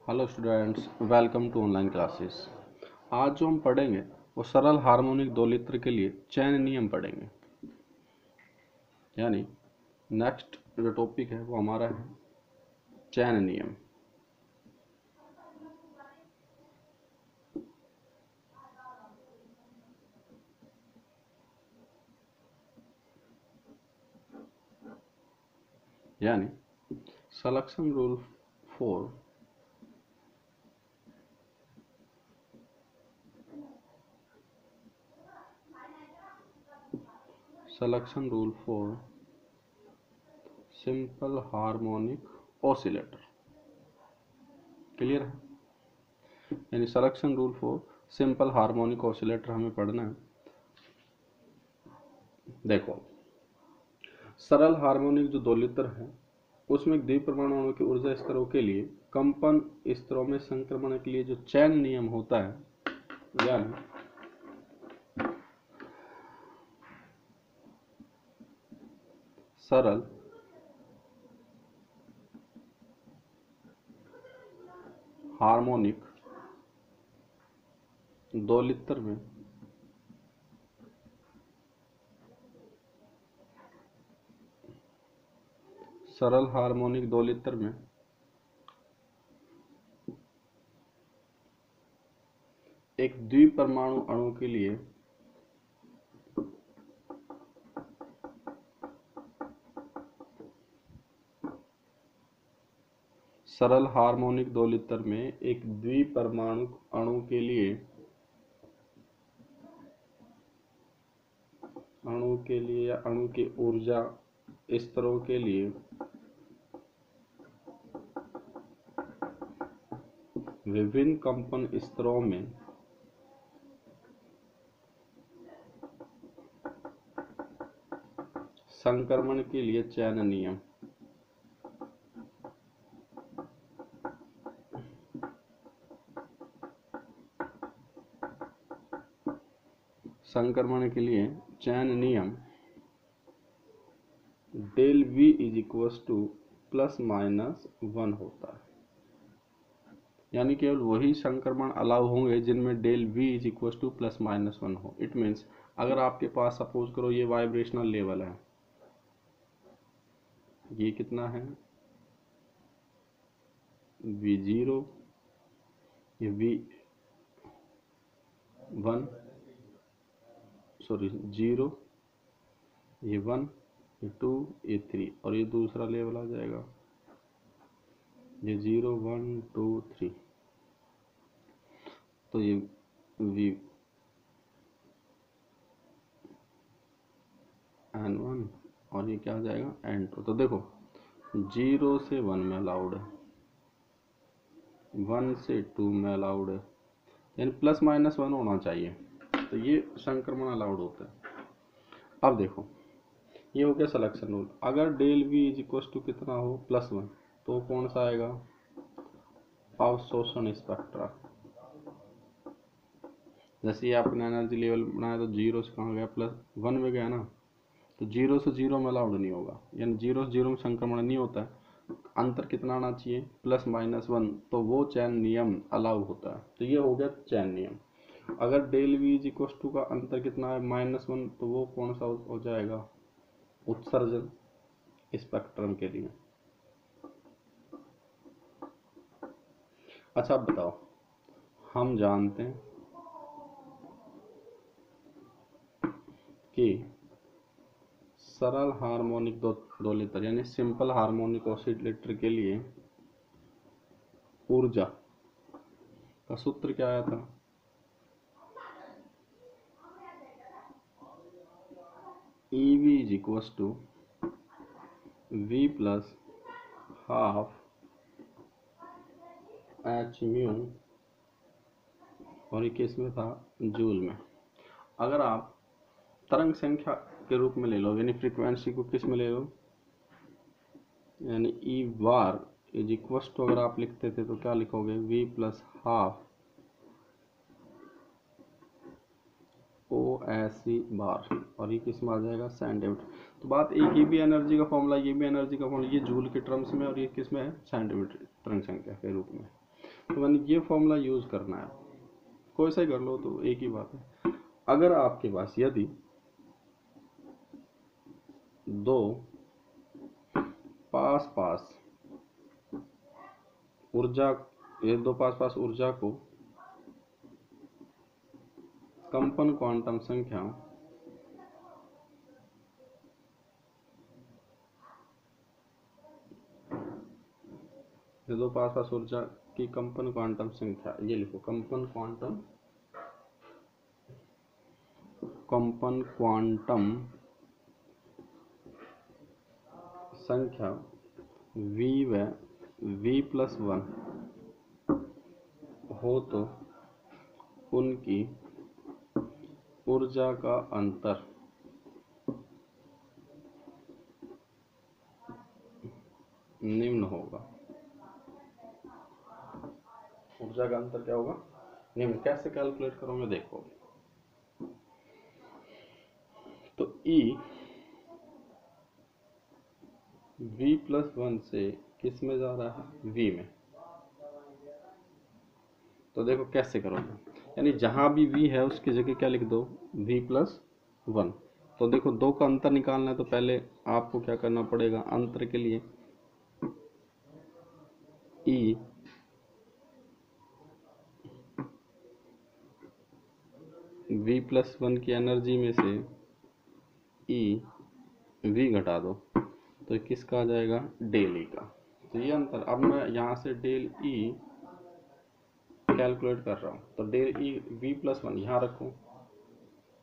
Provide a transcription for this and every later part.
Hello students, welcome to online classes. आज जो हम पढ़ेंगे वो सरल हार्मोनिक दोलित्र के लिए चैन नियम पढ़ेंगे। यानी नेक्स्ट जो टॉपिक है वो हमारा है चैन नियम। यानी selection rule 4 simple harmonic oscillator. Clear है? यानी selection rule 4 simple harmonic oscillator हमें पढ़ना है। देखो, सरल हार्मोनिक जो दोलित्र है उसमें द्विपरमाणु अणु के ऊर्जा स्तरों के लिए कंपन स्तरों में संक्रमण के लिए जो चैन नियम होता है, यानी सरल हार्मोनिक दोलित्र में एक द्विपरमाणु अणु के लिए सरल हार्मोनिक दोलित्र में एक द्विपरमाणु अणु के लिए या अणु के ऊर्जा स्तरों के लिए विभिन्न कंपन स्तरों में संक्रमण के लिए चैन नियम। संक्रमण के लिए चैन नियम del V is equal to ±1 होता है। यानी केवल वही संक्रमण अलाउ होंगे जिनमें del V is equal to ±1 हो। इट मीन्स अगर आपके पास सपोज करो ये वाइब्रेशनल लेवल है, ये कितना है V0, ये V1 0, ये 1, ये 2, ये 3 और ये दूसरा लेवल आ जाएगा ये 0, 1, 2, 3। तो ये N1 और ये क्या आ जाएगा N2। तो देखो 0 से 1 में अलाउड है, 1 से 2 में अलाउड है, यानी ±1 होना चाहिए। तो ये संक्रमण अलाउड होता है। अब देखो, ये हो गया सिलेक्शन रूल। अगर del V is equal to कितना हो +1, तो कौन सा आएगा अवशोषण स्पेक्ट्रा। जैसे ये आपने एनर्जी लेवल बनाया तो 0 से कहाँ गया +1 में गया ना, तो 0 से 0 में अलाउड नहीं होगा, यानी 0 से 0 में संक्रमण नहीं होता है। अंतर कितना आना चाहिए +-1, तो वो चैन नियम अलाउ होता है। तो ये हो गया चैन नियम। अगर del V is equal to का अंतर कितना है -1, तो वो कौन सा हो जाएगा उत्सर्जन स्पेक्ट्रम के लिए। अच्छा अब बताओ, हम जानते हैं कि सरल हार्मोनिक दोलित्र यानी सिंपल हार्मोनिक ऑसिलेटर के लिए ऊर्जा का सूत्र क्या आया था, EV is equal to V + ½ h/μ, और ये किस में था जूल में। अगर आप तरंग संख्या के रूप में ले लो, यानी फ्रीक्वेंसी को किस में ले लो, यानी E bar is equal to, अगर आप लिखते थे तो क्या लिखोगे V + ½ OSE बार, और ये किस में आ जाएगा सेंटीमीटर। तो बात एक ये भी एनर्जी का फॉर्मूला, ये भी एनर्जी का फॉर्मूला, ये जूल के टर्म्स में और ये किस में है सेंटीमीटर तरंग संख्या के रूप में। तो मैंने ये फॉर्मूला यूज करना है, कोई सा ही कर लो तो एक ही बात है। अगर आपके पास यदि दो पास पास ऊर्जा, ये दो पास पास ऊर्जा को कंपन क्वांटम संख्या ये दो पास पास ऊर्जा की कंपन क्वांटम संख्या, ये लिखो कंपन क्वांटम संख्या v व v+1 हो तो उनकी ऊर्जा का अंतर निम्न होगा। ऊर्जा का अंतर क्या होगा? निम्न। कैसे कैलकुलेट करोगे देखो, तो E v+1 से किस में जा रहा है? v में। तो देखो कैसे करोगे, यानी जहां भी v है उसकी जगह क्या लिख दो? v+1। तो देखो दो का अंतर निकालना है तो पहले आपको क्या करना पड़ेगा? अंतर के लिए E v+1 की एनर्जी में से E v घटा दो तो किसका आ जाएगा? डेल E का। तो ये अंतर, अब मैं यहाँ से डेल E कैलकुलेट कर रहा हूँ, तो डेल E v+1 यहाँ रखो,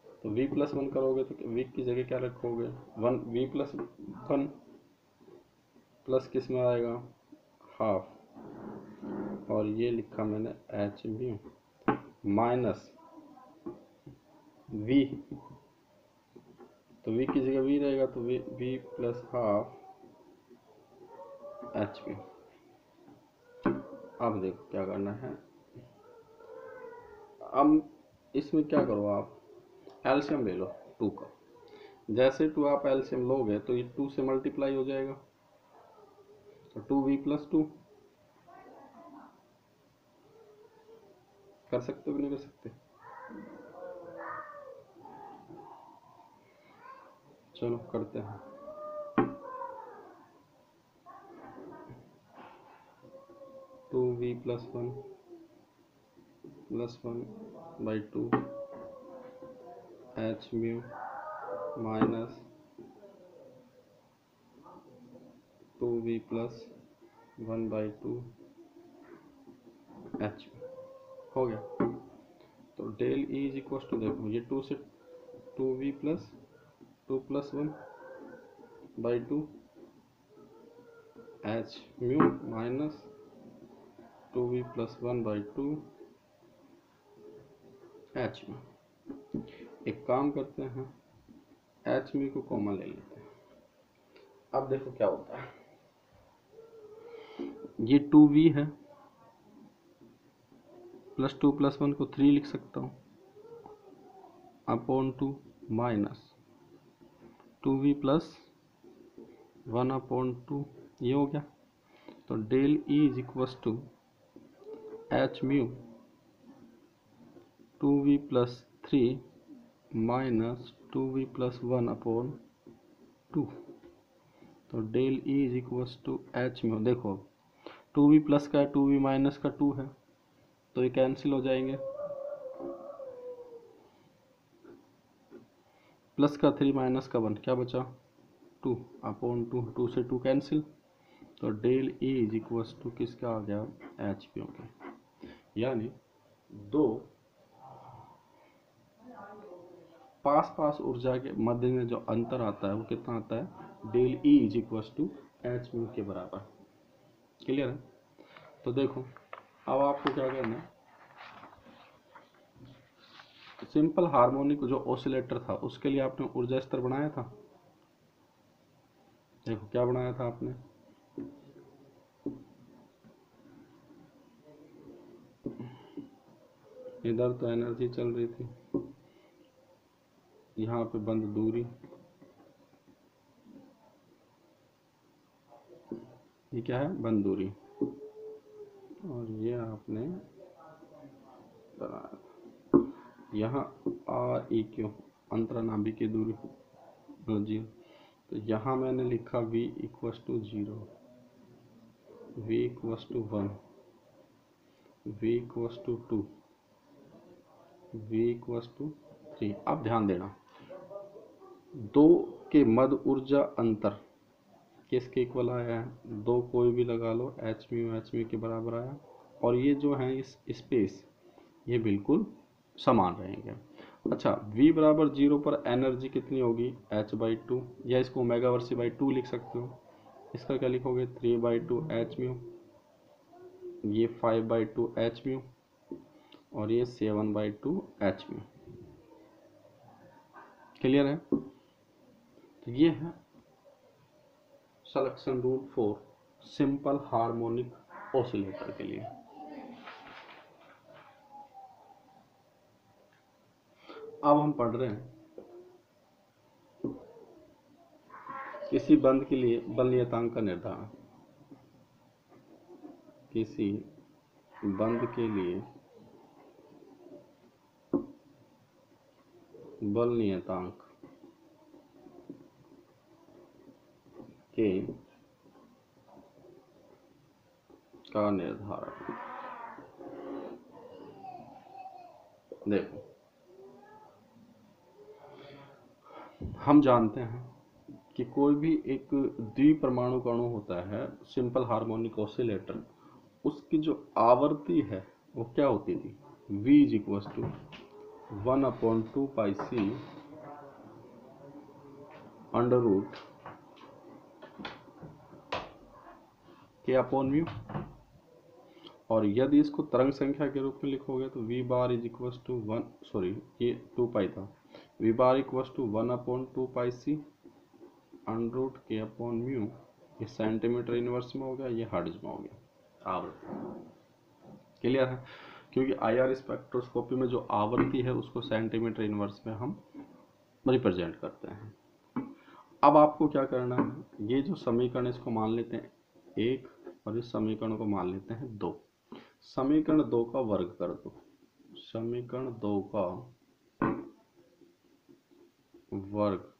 तो v+1 करोगे तो v की जगह क्या रखोगे? 1 v+1 प्लस किस में आएगा? हाफ, और ये लिखा मैंने h भी माइनस v, तो v की जगह v रहेगा तो v प्लस हाफ h भी। अब देखो क्या करना है, अब इसमें क्या करो आप? एलसीएम ले लो 2 का। जैसे 2 आप एलसीएम लोगे तो ये 2 से मल्टीप्लाई हो जाएगा, तो 2v+2 कर सकते हो कि नहीं कर सकते? चलो करते हैं। 2v+1 +1/2 h mu minus 2v+1/2 h हो गया। तो del E is equal to, देखो ये 2 से 2v+2+1/2 h mu minus 2v+1/2 h mu. एक काम करते हैं, h म्यू को कॉमन ले लेते हैं। अब देखो क्या होता है, ये 2v है, +2+1 को 3 लिख सकता हूँ अपॉन 2 माइनस 2v+1/2, ये हो गया। तो del E is equal to h mu 2v+3 minus 2v+1/2। तो del E is equal to h mu, देखो 2v प्लस का है, 2v माइनस का 2 है, तो ये कैंसिल हो जाएंगे, प्लस का 3 माइनस का 1, क्या बचा? 2/2, 2 से 2 कैंसिल, तो del E is equal to किसका आ गया? h म्यू का। यानी दो पास पास ऊर्जा के मध्य में जो अंतर आता है वो कितना आता है? Del E is equal to h mu के बराबर। क्लियर है? तो देखो अब आपको क्या करना है, सिंपल हार्मोनिक जो ऑसिलेटर था उसके लिए आपने ऊर्जा स्तर बनाया था। देखो क्या बनाया था आपने, इधर तो एनर्जी चल रही थी, यहाँ पे बंद दूरी, ये क्या है? बंद दूरी, और और ये आपने बनाया। यहाँ आर ई क्यू अंतरानाभिकीय दूरी जीरो, तो यहाँ मैंने लिखा v equals to 0, v equals to 1, v equals to 2, v equals to 3। अब ध्यान देना, दो के मध्य ऊर्जा अंतर किसके इक्वल आया है, दो कोई भी लगा लो, एच म्यू के बराबर आया। और ये जो है इस स्पेस ये बिल्कुल समान रहेंगे। अच्छा, v बराबर 0 पर एनर्जी कितनी होगी, h/2, या इसको ओमेगा वर्सी बाई 2 लिख सकते हो। इसका क्या लिखोगे, 3/2 एच म्यू, ये 5/2 एच म्यू, और ये 7/2 एच म्यू। क्लियर है? तो ये है selection rule for simple harmonic oscillator के लिए। अब हम पढ़ रहे हैं किसी बंद के लिए बल नियतांक का निर्धारण। किसी बंद के लिए बल नियतांक के का निर्धारण। देखो, हम जानते हैं कि कोई भी एक द्विपरमाणु अणु होता है सिंपल हार्मोनिक ऑसिलेटर, उसकी जो आवृत्ति है वो क्या होती थी, v is equal to 1/2 pi C under root K upon mu. और यदि इसको तरंग संख्या के रूप में लिखोगे तो v bar is equal to 1, sorry ये 2 पाई था, v bar equal to 1/2 pi C under root K upon mu. ये सेंटीमीटर इनवर्स में हो गया, ये हर्ट्ज में हो गया आवृत्ति। क्लियर है? क्योंकि आईआर स्पेक्ट्रोस्कोपी में जो आवृत्ति है उसको सेंटीमीटर इनवर्स में हम रिप्रेजेंट करते हैं। अब आपको क्या करना है, ये जो समीकरण इसको मान लेते हैं 1 और इस समीकरण को मान लेते हैं 2। समीकरण 2 का वर्ग कर दो, समीकरण 2 का वर्ग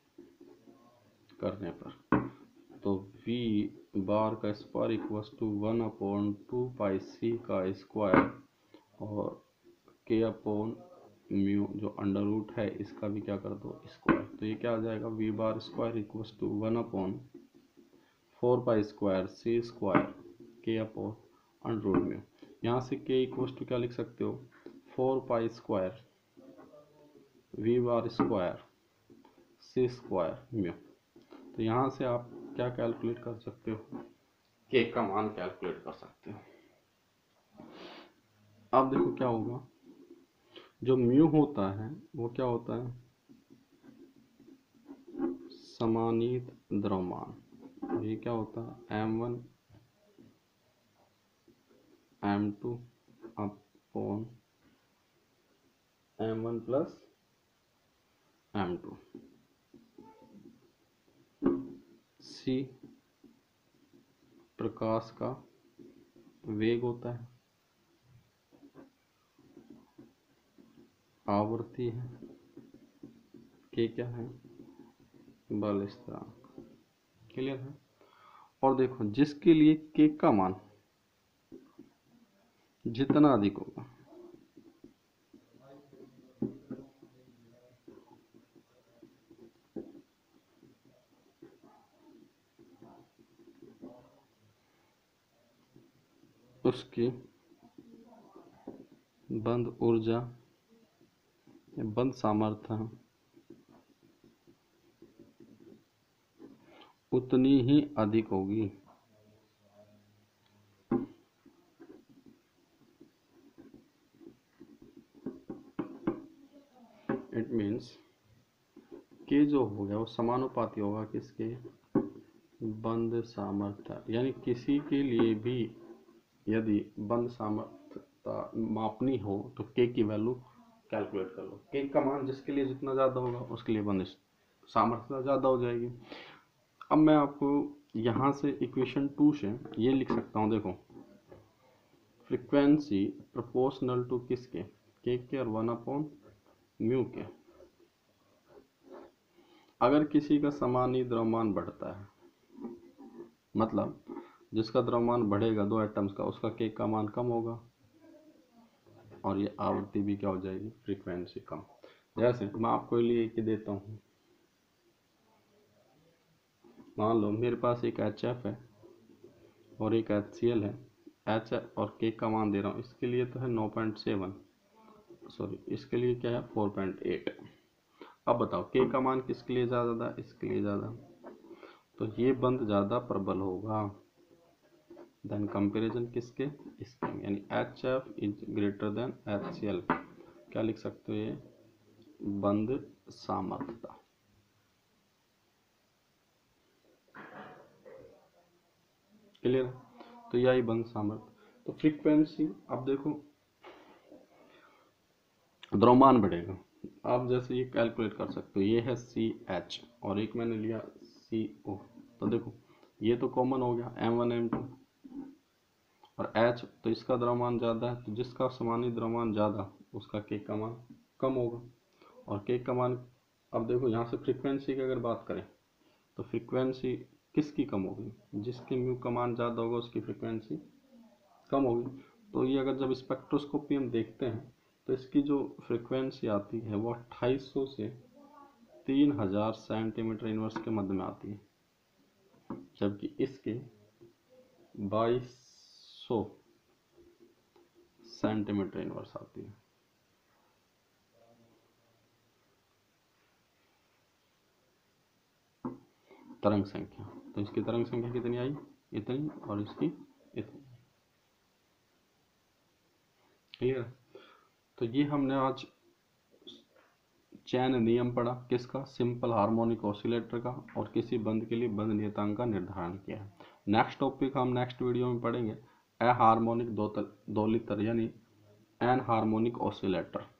करने पर तो v बार का स्क्वायर इक्वल्स टू 1/2 पाई सी का स्क्वायर और k अपॉन म्यू जो अंडर रूट है इसका भी क्या कर दो स्क्वायर। तो ये क्या आ जाएगा, v bar square equals to 1/4 pi square C square k upon under root mu. यहाँ से k इक्वल्स टू क्या लिख सकते हो, 4 pi square v bar square C square mu. तो यहाँ से आप क्या कैलकुलेट कर सकते हो, k का मान कैलकुलेट कर सकते हो। अब देखो क्या होगा, जो म्यू होता है वो क्या होता है, समानीत द्रव्यमान। ये क्या होता है, m1 m2 upon m1 plus m2। c प्रकाश का वेग होता है, आवृत्ति है, k क्या है, बल स्थिरांक। क्लियर है? और देखो जिसके लिए k का मान जितना अधिक होगा उसकी बंद ऊर्जा या बंद सामर्थ्य उतनी ही अधिक होगी। इट मीन्स के जो हो गया वो समानुपाती होगा किसके, बंद सामर्थ्य। यानी किसी के लिए भी यदि बंद सामर्थ्यता मापनी हो तो के की वैल्यू कैलकुलेट कर लो। के का मान जिसके लिए जितना ज़्यादा होगा उसके लिए बंद सामर्थ्यता ज़्यादा हो जाएगी। अब मैं आपको यहाँ से इक्वेशन 2 से ये लिख सकता हूँ, देखो फ्रीक्वेंसी प्रोपोर्शनल टू किसके, के और 1/μ के। अगर किसी का समानीय द्रव्यमान बढ़ता है, मतलब जिसका द्रव्यमान बढ़ेगा 2 एटम्स का, उसका के का मान कम होगा और ये आवृत्ति भी क्या हो जाएगी, फ्रीक्वेंसी कम। जैसे मैं आपको लिए कि देता हूँ, मान लो मेरे पास एक HF है और एक HCl है, H और K का मान दे रहा हूँ, इसके लिए तो है 9.7, सॉरी इसके लिए क्या है 4.8। अब बताओ K का मान किसके लिए ज़्यादा था, इसके लिए ज़्यादा, तो ये बंध ज़्यादा प्रबल होगा देन कंपैरिजन किसके, इसके, यानी HF is greater than HCl। क्या लिख सकते हो, ये बंध सामर्थ्यता। क्लियर, तो यही बंध सामर्थ्य। तो फ्रीक्वेंसी, अब देखो द्रव्यमान बढ़ेगा, आप जैसे ये कैलकुलेट कर सकते हो, ये है CH और एक मैंने लिया CO, तो देखो ये तो कॉमन हो गया M1 M2 और H, तो इसका द्रव्यमान ज़्यादा है, तो जिसका समानीय द्रव्यमान ज़्यादा उसका K का मान कम होगा और K का मान, अब देखो यहाँ से फ्रीक्वेंसी की अगर बात करें तो फ्रीक्वेंसी किसकी कम होगी, जिसके म्यू का मान ज़्यादा होगा उसकी फ्रीक्वेंसी कम होगी। तो ये अगर जब स्पेक्ट्रोस्कोपी हम देखते हैं तो इसकी जो फ्रीक्वेंसी आती है वो 2800 से 3000 सेंटीमीटर इनवर्स के मध्य में आती है, जबकि इसके 2200 सेंटीमीटर इनवर्स आती है। तरंग संख्या, तो इसकी तरंग संख्या कितनी आई, इतनी, और इसकी इतनी। क्लियर, तो ये हमने आज चैन नियम पढ़ा, किसका, सिंपल हार्मोनिक ऑसिलेटर का, और किसी बंध के लिए बंध नियतांक का निर्धारण किया है। नेक्स्ट टॉपिक हम नेक्स्ट वीडियो में पढ़ेंगे अहार्मोनिक दोलित्र यानी एन हार्मोनिक ऑसिलेटर।